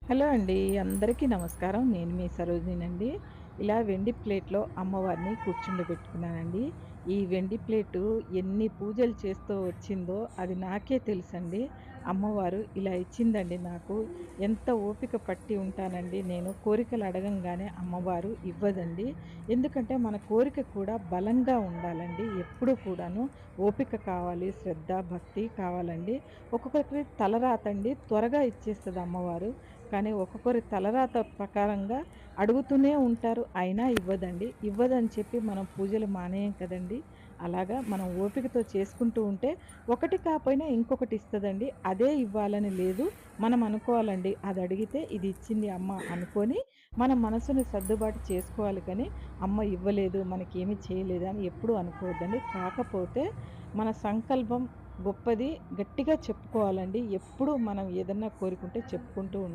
Hello అండి. అందరికీ నమస్కారం. నేను మీ సరోజినండి. ఇలా వెండి ప్లేట్‌లో అమ్మవారిని కూర్చుండబెట్టుకున్నానండి. ఈ వెండి ప్లేటు ఎన్ని పూజలు చేస్తూ వచ్చిందో అది నాకే తెలుసండి. అమ్మవారు ఇలా ఇచ్చిందండి నాకు. ఎంత ఓపిక పట్టి ఉంటానండి నేను. కోరికలు అడగంగానే అమ్మవారు ఇవ్వదండి. ఎందుకంటే మన కోరిక కూడా బలంగా ఉండాలండి. ఎప్పుడూ కూడాను ఓపిక కావాలి, శ్రద్ధ, భక్తి కావాలండి. ఒక్కొక్కరికి తలరాతండి త్వరగా ఇచ్చేస్తది అమ్మవారు. కానీ ఒక్కొక్కరి తలరాత ప్రకారంగా అడుగుతూనే ఉంటారు. అయినా ఇవ్వదండి. ఇవ్వదని చెప్పి మనం పూజలు మానేయం కదండీ! అలాగా మనం ఓపికతో చేసుకుంటూ ఉంటే ఒకటి కాపోయినా ఇంకొకటి ఇస్తదండి. అదే ఇవ్వాలని లేదు. మనం అనుకోవాలండి. అది అడిగితే ఇది ఇచ్చింది అమ్మ అనుకోని మన మనసుని సర్దుబాటు చేసుకోవాలి కానీ, అమ్మ ఇవ్వలేదు, మనకేమి చేయలేదు అని ఎప్పుడూ అనుకోవద్దండి. కాకపోతే మన సంకల్పం గొప్పది. గట్టిగా చెప్పుకోవాలండి. ఎప్పుడూ మనం ఏదన్నా కోరుకుంటే చెప్పుకుంటూ ఉండాలి.